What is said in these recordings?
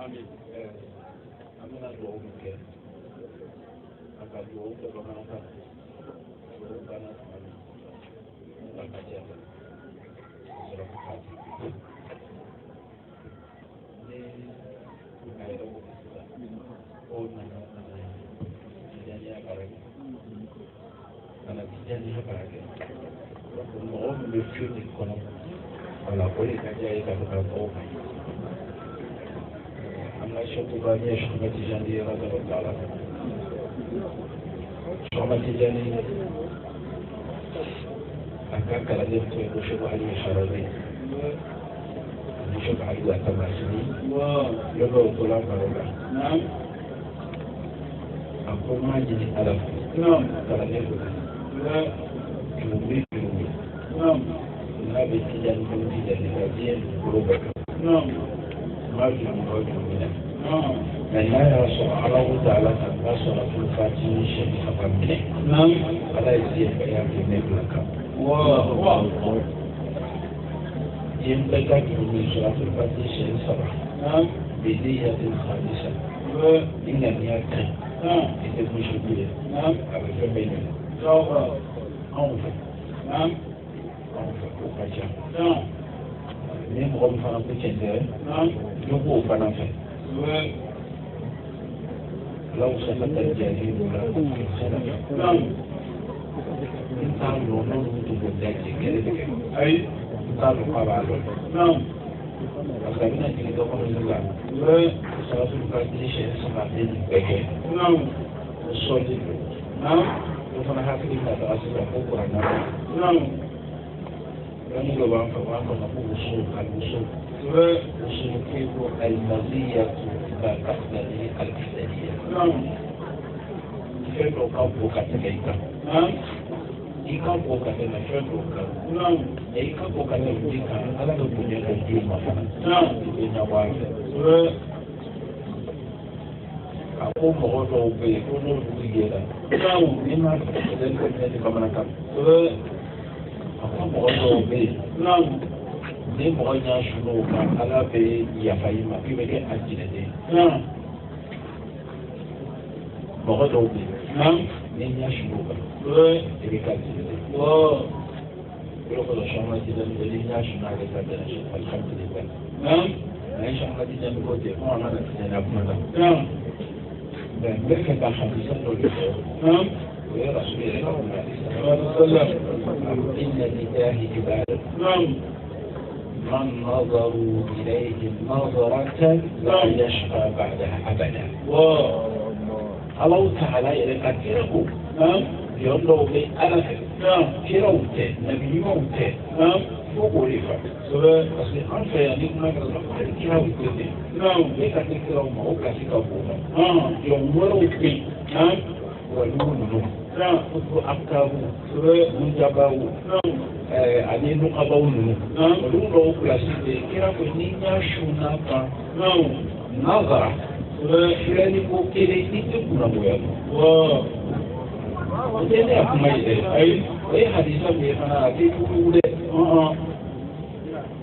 amina duwawu min kɛ a ka duwawu kɛ bamanankan duwawu banna tuma min a ka ca la sɔrɔ ka k'a di ni a yɛrɛ ko sisan o nana tijaniya baara kɛ kana tijaniya baara kɛ mɔgɔ min bɛ fiye nin kɔnɔ wala o de ka diya ye ka fɔ ka tɔgɔ kan أما شطبانية شعبة تجانية رضي الله تعالى شعبة تجانية أكاك لديك يشوف عليه شرابي يشوف عليه تماسني يبقى الطلاب مرة نعم أقول ما جدي ألف نعم كلامي لا كلوبي نعم لا بتجاني بتجاني هذه قلوبك نعم ما في مواجهة منه من لا يرسل الله تعالى تنبصر في الفاتحة شيء فقط منه نعم فلا يزيد بيان في مبلغ واو ينبغي من سورة الفاتحة شيء سبع نعم بدية خالصة إن لم يكن إذا مش بدية نعم أبي فبينه أنف نعم أنف وكجا نعم ni mɔgɔ min fana ko cɛn tɛ ne k'o fana fɛ alaw sɔnna ka jaabi dɔ la n t'a dɔn n'olu tun b'o daji kɛlɛ de kɛ ayi n t'a dɔn k'a b'a dɔn parce que a bɛna jigin dɔ kɔnɔ sisan sarasiw ka di siyɛn saba bɛ nin bɛɛ kɛ o sɔli don o fana hakili ka taga sisan ko kuranna يعني لو عرفوا نقول وصول الوصول كيف المزية لا تقتضي الأحسنية فعل قبو كتكيكا إيكابو كتنا فعل قبو إيكابو كتنا فيكا على الدنيا الدين مثلا الدنيا واحدة أقوم بغضو بيكونوا بيجيلا إما تقتضي الأحسنية كما نكتب mɔgɔ dɔw bɛ yen ni mɔgɔ y'a sun o kan ala bɛ yafa i ma k'i bɛ kɛ a jinɛden mɔgɔ dɔw bɛ yen ni y'a sun o kan i bɛ kɛ a jinɛden yɔrɔ dɔ sɔngɔ jinɛden bɛ ni y'a sun ale ka jinɛ sɔn alihamdulilayi mɛ sɔngɔ jinɛden ko tɛ fɔ an ka na jinɛna kuma la mɛ n bɛ fɛ ka hadisa dɔ de fɔ. يا رسول الله إن لله عبادا من نظروا إليه نظرة لا يشقى بعدها أبدا الله تعالى يلقى كيره يقول له أنا كيروته نبي موته فوقه لفا بس أنت يعني ما كان كيروته ليك كيره ما هو كسيكابونا يوم وروته ولونه ko akabu mujabawu ani nukabawu ninnu olu dɔw pilasi de kira ko ni y'a sunna kan nazara filɛli ko kelen ni tɛ kunnagoya dɔn o tɛ ne ka kuma ye dɛ ayi o ye hadisa min ye fana a tɛ jugu dɛ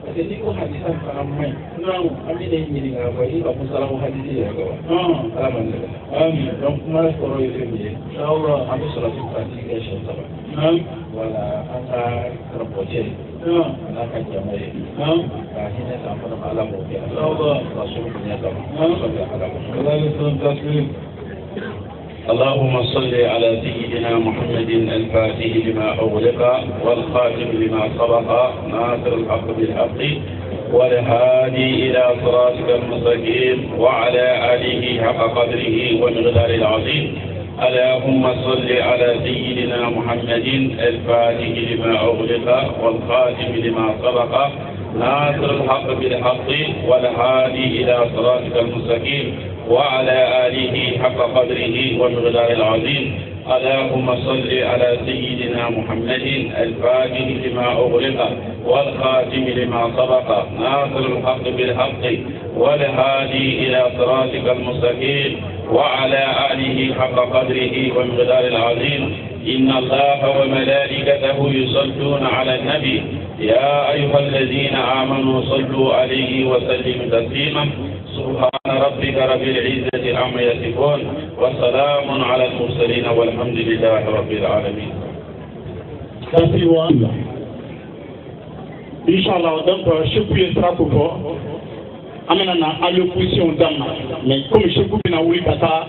parce que n'i ko hadisa fana man ɲi an bɛ ne ɲininka fɔ i ka musalamu hadisi yɛrɛ kan wa ala ma dɛmɛ donc kuma kɔrɔ ye fɛn min ye an bɛ sɔrɔ ka tigi kɛ siyɛn saba wala an ka karamɔgɔcɛ ala ka jama ye ka hinɛ k'an fana ma ala m'o kɛ ka so bonya kama اللهم صل على سيدنا محمد الفاتح لما أغلق والخاتم لما سبق ناصر الحق بالحق والهادي إلى صراطك المستقيم وعلى آله حق قدره ومقدار العظيم اللهم صل على سيدنا محمد الفاتح لما أغلق والخاتم لما سبق ناصر الحق بالحق والهادي إلى صراطك المستقيم وعلى آله حق قدره ومقدار العظيم اللهم صل على سيدنا محمد الفاتح لما أغلق والخاتم لما سبق ناصر الحق بالحق والهادي إلى صراطك المستقيم وعلى آله حق قدره ومقدار العظيم إن الله وملائكته يصلون على النبي يا أيها الذين آمنوا صلوا عليه وسلموا تسليما سبحان ربك رب العزة عما يصفون وسلام على المرسلين والحمد لله رب العالمين. Inch'Allah, donc je suis très content. Amena na allocution dama, mais comme je suis na wuli kata.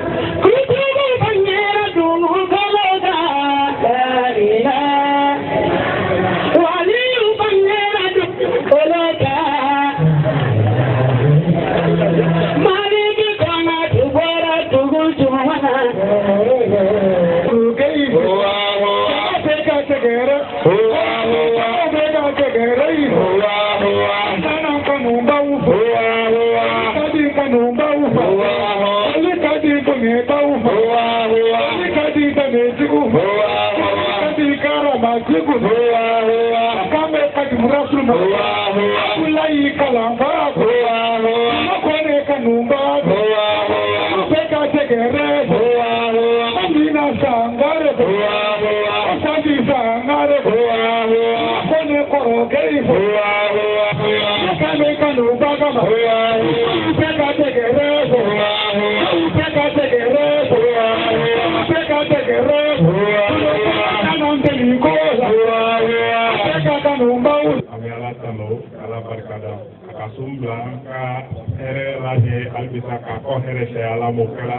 Albisa ka ko here se ala mokela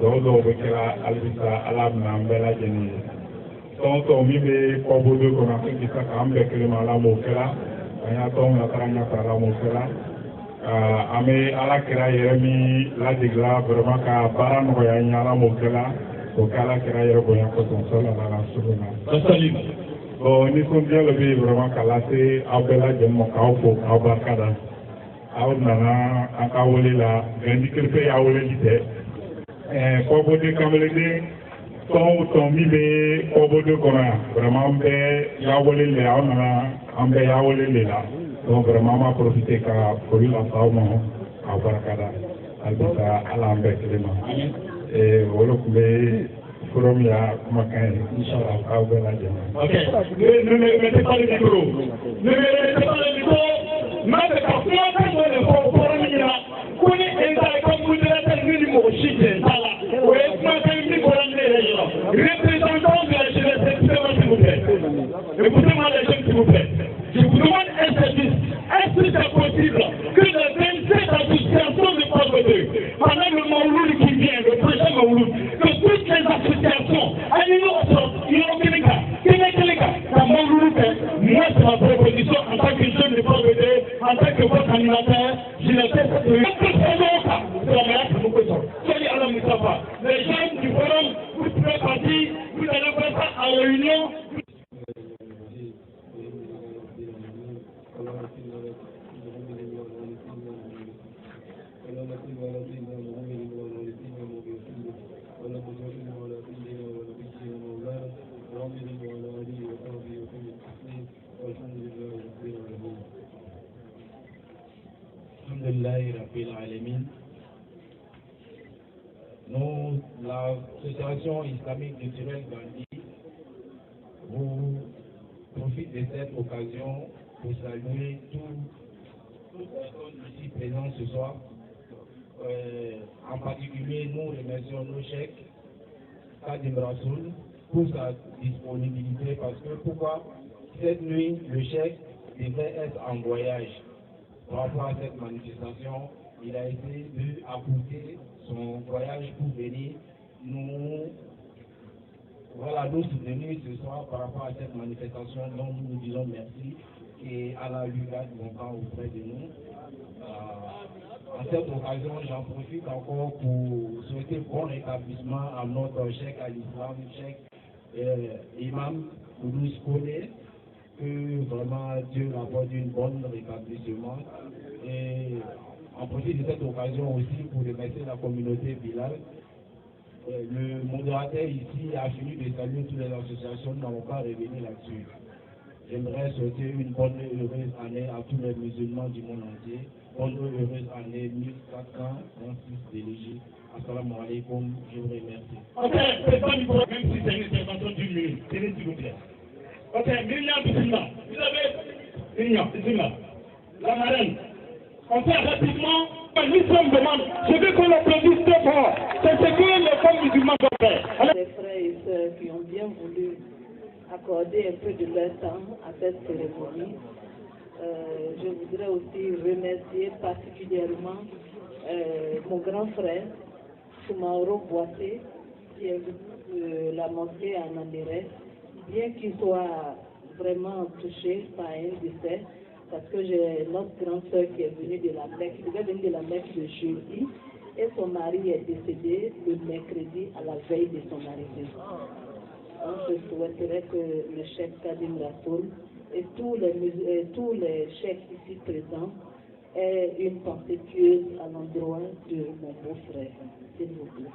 do bekela albisa ala nambela jeni to mi be ko bodo ko na kisa ka ambe kele ala mokela aya to na taranga ala mokela ame ala kira yeremi la digla vraiment ka bara no ya nyala mokela ko kala kira yero ko ya ko sala la subhana bon ni ko bien le bi vraiment kala se abela jemo ka ofo abakada aw nana an ka wele la grandi kirfe ya wele jite kɔbɔde kamelede tɔn min bɛ kɔbɔde kɔnɔ yan vraiment an bɛ ya wele le aw nana an bɛ ya wele le la donc vraiment an b'a profiter ka foli lase aw ma aw barakada halisa ala an bɛɛ kelen ma olu tun bɛ forum ya kumakan ye inshallah aw bɛɛ lajɛlen. ok ne mettez pas le micro ne mettez pas le micro. Maka ka kuma kan wani forum ina kuni inda kan moderator ni mo shite tala o e kuma kan ni forum ne le yo représentant de la jeunesse s'il vous plaît écoutez-moi les jeunes s'il vous plaît je vous demande un service est-ce que c'est possible que les 27 associations de pauvreté pendant le Mawlud qui vient le prochain Mawlud que toutes les associations la Mawlud moi c'est ma proposition en tant que jeune de pauvreté en tant que votre animateur, je ne sais pas les gens du forum, vous pouvez partir, vous allez faire ça à la réunion. Nous, l'association islamique culturelle Gandhi, vous profite de cette occasion pour saluer toutes les personnes ici présentes ce soir. En particulier, nous remercions nos cheikhs, Kadim Rassoul, pour sa disponibilité parce que pourquoi cette nuit, le cheikh devait être en voyage. Par rapport à cette manifestation, il a essayé d'accourter son voyage pour venir nous soutenir ce soir par rapport à cette manifestation dont nous disons merci et à la Lugade longtemps auprès de nous. En cette occasion, j'en profite encore pour souhaiter bon rétablissement à notre cheikh à l'islam, cheikh imam Koudous Kone, que vraiment Dieu apporte un bon rétablissement. Et on profite de cette occasion aussi pour remercier la communauté Bilal. Le modérateur ici a fini de saluer toutes les associations, nous n'avons pas revenir là-dessus. J'aimerais souhaiter une bonne et heureuse année à tous les musulmans du monde entier. Bonne et heureuse année 1426 délégués. Assalamu alaikum, je vous remercie. Ok, c'est pas du tout, même si c'est une intervention d'une minute. Tenez s'il vous plaît. Ok, Myriam Bissimla. Vous avez Myriam Bissimla. La marraine. On fait rapidement. L'islam demande, je veux qu'on applaudisse très fort. C'est ce que les femmes musulmanes doivent faire. Les frères et sœurs qui ont bien voulu accorder un peu de leur temps à cette cérémonie. Je voudrais aussi remercier particulièrement mon grand frère, Soumaoro Boissé, qui est de la mosquée à Nambéré, bien qu'il soit vraiment touché par un décès, parce que j'ai notre grande soeur qui est venue de la Mecque, qui devait venir de la Mecque le jeudi, et son mari est décédé le mercredi à la veille de son arrivée. Donc je souhaiterais que le chef Kadim Rassoul et tous les chefs ici présents aient une pensée pieuse à l'endroit de mon beau-frère, s'il vous plaît.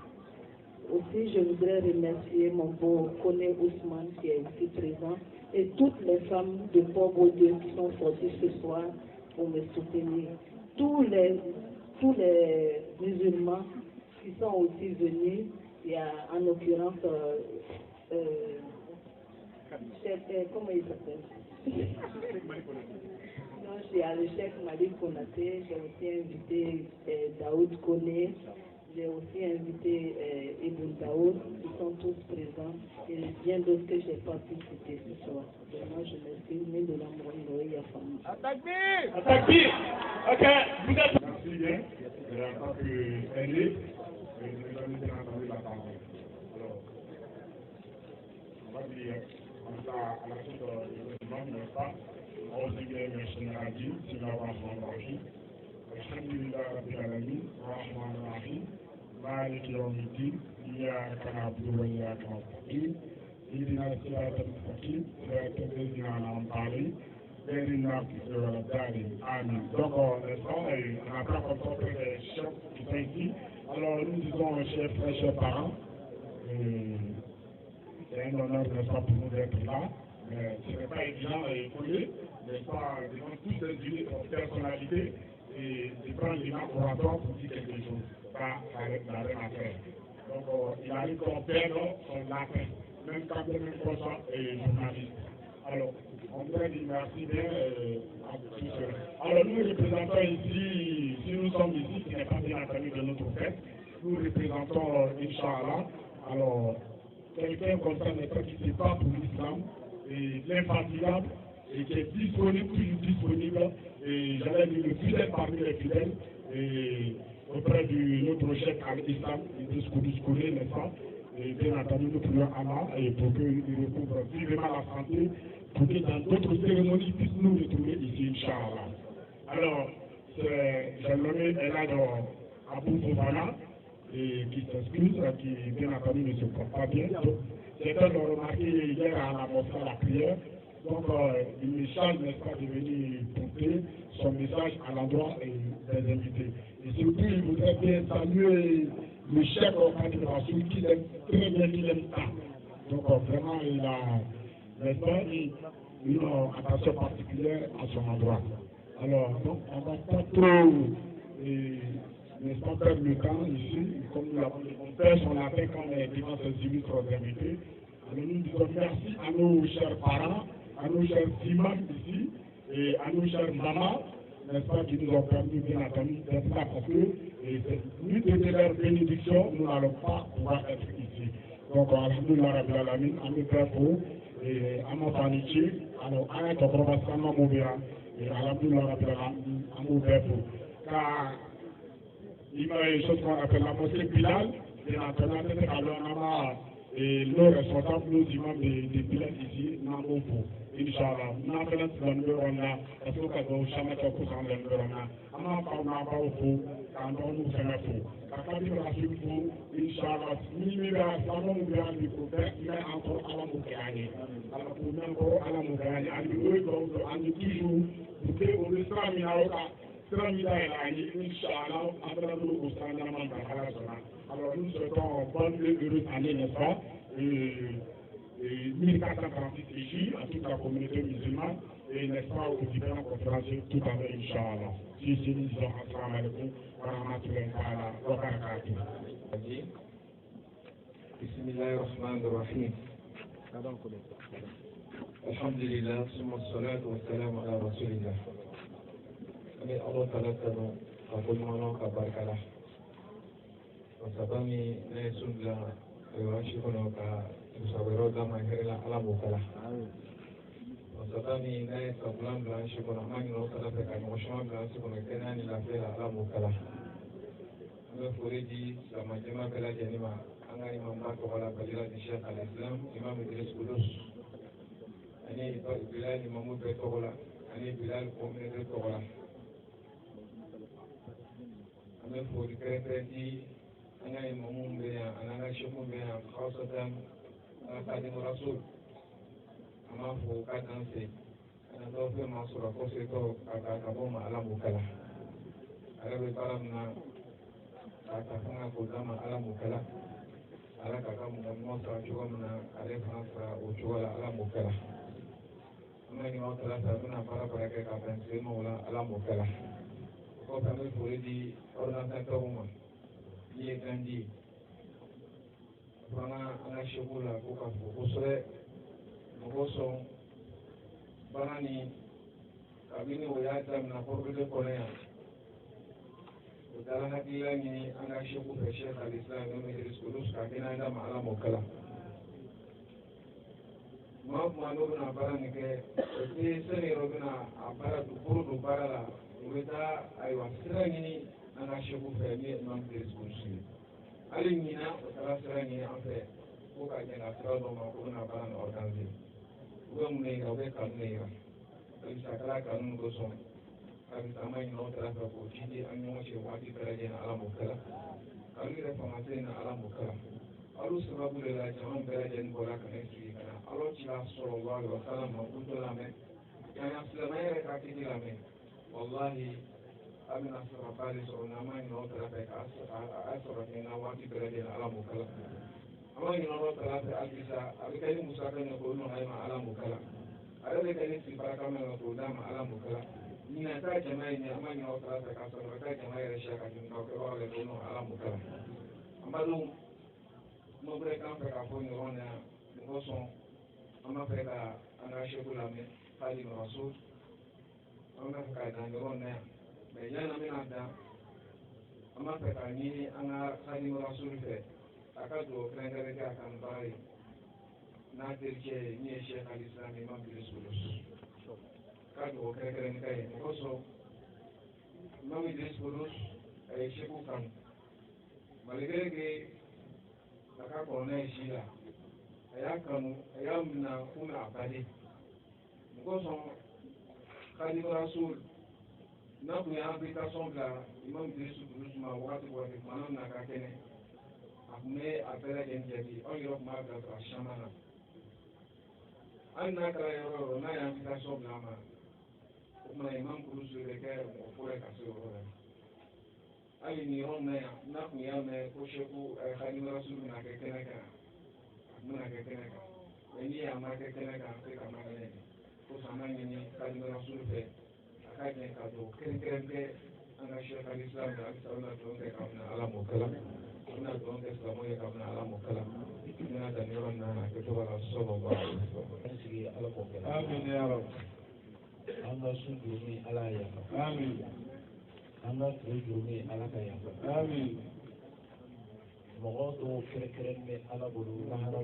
Aussi, je voudrais remercier mon beau Kone Ousmane qui est ici présent et toutes les femmes de Port-Beaulieu qui sont sorties ce soir pour me soutenir. Tous les musulmans qui sont aussi venus, il y a en l'occurrence, comment il s'appelle? Non, il y a le chef Malik Konaté, j'ai aussi invité Daoud Kone. J'ai aussi invité Ibn Daoud, qui sont tous présents, et bien d'autres que je n'ai pas pu citer ce soir. Vraiment, je m'excuse, mais de l'amour, il y a famille. Attaque. Ok, vous êtes... Merci bien. En tant qu'aîné, nous avons bien entendu la parole. Alors, on va dire, on va à la suite de l'imam, n'est-ce pas? Aussi bien le général dit, si l'avancement marche. Alhamdulillah Rabbil Alamin, Rahman Rahim, Malik Yawmiddin, Iyyaka na'budu wa iyyaka nasta'in, Ihdina as-sirata al-mustaqim, siratal ladzina an'amta alayhim, ghayril maghdubi waladdallin. Amin. Donc, on n'a pas encore les chefs qui sont ici. Alors, nous disons chers parents, c'est un honneur, n'est-ce pas, pour nous d'être là. Mais ce n'est pas évident à écouter, n'est-ce pas, devant toutes ces personnalités. Et de prendre l'imam oratoire pour dire quelque chose. Ça n'a rien à faire. Donc, il arrive qu'on perde son latin, même quand même conscient et journaliste. Alors, on voudrait dire merci bien à tous ceux. Alors, nous représentons ici, si nous sommes ici, ce n'est pas bien entendu de notre fête, nous représentons Inch'Allah. Alors, quelqu'un comme ça n'est pas qui ne pas pour l'islam, et l'infatigable, et qui est disponible, toujours disponible, et j'allais dire le fidèle parmi les fidèles, et auprès de notre chef al-Islam, Idriss, n'est-ce pas? Et bien entendu, nous prions Allah et pour qu'il recouvre vivement la santé, pour que dans d'autres cérémonies puisse nous retrouver ici, Inch'Allah. Alors, j'ai nommé Elad Abou Fofana, qui s'excuse, qui bien entendu ne se porte pas bien. C'est un remarqué hier à la mosquée à la prière. Donc, il me charge, n'est-ce pas, de venir porter son message à l'endroit des invités. Et surtout, il voudrait bien saluer le chef Kadim Rassoul qui l'aime très bien, qui l'aime tant. Donc, vraiment, il a, n'est-ce pas, une attention particulière à son endroit. Alors, donc, on ne va pas trop, n'est-ce pas, perdre le temps ici, comme nous l'avons dit, on perd son appel quand on est devant ces illustres invités. Alors, nous disons merci à nos chers parents, à nos chers imams ici, et à nos chers mamans, n'est-ce pas, qui nous ont permis, bien entendu, d'être là, parce que, vu de leur bénédiction, nous n'allons pas pouvoir être ici. Donc, alhamdulillah rabbil alamin, à mes pères pour, et à mon panier, alors, à un toprobassan, à mon béa, et alhamdulillah rabbil alamin, à mon père pour. Car, il y a une chose qu'on appelle la mosquée Bilal, bien entendu, alors, et nos responsables, nos imams de Bilal ici, n'en pour. Inch'Allah, n'a pas l'ensemble parce que quand on chante au cours de l'environnement, on n'a pas au fond, quand on nous fait un faux. Quand on nous fait un faux, Inch'Allah, si nous avons un grand découvert, il y a encore à la montagne. Alors, pour nous, encore à la montagne, à nous, donc, à nous toujours, pour que on ne sera mis à Inch'Allah, après nous, au standard de. Alors, nous souhaitons bonne et heureuse année, n'est-ce pas? 1436 ici, à toute la communauté musulmane, et n'est-ce pas, aux différents conférenciers tout à l'heure, Inch'Allah. Si nous disons assalamu alaikum wa rahmatullahi wa barakatuh. Bismillahirrahmanirrahim. Alhamdulillah, summa salatu wa salam ala rasulillah. May Allah Ta'ala ka ko ɲɔgɔn ka barika la masaba min ne ye sun dilan si kɔnɔ ka musabɛrɛw d'a ma hɛrɛ la ala b'o kala masaba min n'a ye sabulan bila an si kɔnɔ an ma ɲinɛ o kala fɛ ka ɲɔgɔn caman bila an si kɔnɔ kɛnɛya ni lafiya la ala b'o kala an bɛ foli di silamɛjɛma bɛɛ lajɛlen ma an ka imamba tɔgɔ la balila di Sheikh al-Islam imam Idris Kudus ani Bilal imamu bɛɛ tɔgɔ la ani Bilal communauté tɔgɔ la an bɛ foli kɛrɛnkɛrɛn di an ka imamu bɛ yan ani an ka sheikhu bɛ yan khawsatan an ka Khadim Rasul an b'a fɔ k'a dan se an dɔw fɛn ma sɔrɔ kɔsetɔ ka bɔ ma ala b'o kala ale bɛ baara min na k'a ta fanga k'o d'a ma ala b'o kala ala ka ka mɔgɔ ɲuman sara cogo min na ale fana sara o cogo la ala b'o kala an bɛ ɲuman sara sa bɛna baara kɛ ka bɛn semaw la ala b'o kala o kɔfɛ an bɛ foli di ordinatɛrw ma min ye kandi fana an ka sheku la ko ka fɔ kosɛbɛ mɔgɔ sɔn baara ni kabini o y'a daminɛ kɔrɔbile kɔnɔ yan o taara hakilila ɲini an ka sheku fɛ Sheikh al-Islam n'o ye Idris Kudus ka kɛnɛ d'a ma ala m'o kala maa o maa n'o bɛna baara nin kɛ o tɛ sani yɔrɔ bɛna a baara bolo don baara la u bɛ taa ayiwa sira ɲini an ka sheku fɛ min ye imam Idris Kudus ye hali ɲina o taara sira ɲini an fɛ ko ka jɛn ka sira dɔ ma ko bɛna baara nin organiser u bɛ mun de yira u bɛ kanu de yira halisa kala kanu kosɔn halisa an ma ɲinɛ o sira fɛ k'o ci di an ni ɲɔgɔn cɛ waati bɛɛ lajɛlen ala m'o kala kanu yɛrɛ famasen na ala m'o kala alu sababu de la jama bɛɛ lajɛlen bɔra ka ne sigi ka na ala ci la sallallahu alaihi wasallam ma k'u to lamɛn y'an ka silamɛya yɛrɛ ka kiti lamɛn wallahi a bɛna sɔrɔba de sɔrɔ n'an ma ɲinɛ o sira fɛ k'a sɔrɔ kɛ n ka waati bɛɛ lajɛlen ala m'o kala an ma ɲinɛ o sira fɛ halisa a bɛ kɛ ni musaka min k'o nɔgɔya ma ala m'o kala ale bɛ kɛ ni sigi baraka min k'o d'a ma ala m'o kala ɲinɛ taa jama ye an ma ɲinɛ o sira fɛ k'a sɔrɔ a ka jama yɛrɛ siya ka ɲinɛ o kɛbagaw yɛrɛ k'o nɔgɔya ala m'o kala an badenw n'o bɛ k'an fɛ k'a fɔ ɲɔgɔn na mɔgɔ sɔn an b'a fɛ ka an ka sheku lamɛn Khadim Rasul an b'a fɛ ka dan ɲɔgɔn na yan mɛ yan'an bɛna dan an b'a fɛ ka ɲini an ka Khadim Rasul fɛ a ka dugawu kɛrɛnkɛrɛn kɛ a ka nin baara ye n'a terikɛ ye min ye Sheikh al-Islam imam Idris Kudus ka dugawu kɛrɛnkɛrɛn kɛ ye mɔgɔ sɔn imam Idris Kudus a ye sheku kanu malgré que a ka kɔrɔ n'a ye si la a y'a kanu a y'a minɛ komi a baden mɔgɔ sɔn Khadim Rasul n'a tun ye invitation bila imam Idris Kudus ma wagati tuma min na ka kɛnɛ a tun bɛ a bɛɛ lajɛlen jaabi anw yɛrɛ tun b'a bila sɔrɔ a caman na hali n'a kɛra yɔrɔ o yɔrɔ n'a ye invitation bila a ma o tuma imam Kudus bɛ kɛ mɔgɔ fɔlɔ ye ka se o yɔrɔ la hali nin yɔrɔ in na yan n'a tun y'a mɛn ko sheku Khadim Rasul bɛna kɛ kɛnɛ kan a bɛna kɛ kɛnɛ kan mɛ n'i y'a ma kɛ kɛnɛ kan a tɛ ka ma kɛnɛ ko san b'a ɲini Khadim Rasul fɛ a ka jɛ ka don kɛrɛnkɛrɛn kɛ an ka Sheikh al-Islam na halisa bɛna dugawu kɛ ka bɛna ala m'o kala a bɛna dugawu kɛ silamɛw ye ka bɛna ala m'o kala n bɛna dan yɔrɔ in na a kɛ tɔgɔ la sallallahu alaihi wasallam an sigi ala k'o kɛ amin ya rabi an ka sun juru ni ala y'a yafa amin an ka tile juru ni ala ka yafa amin mɔgɔ dɔw kɛrɛnkɛrɛn bɛ ala bolo lahara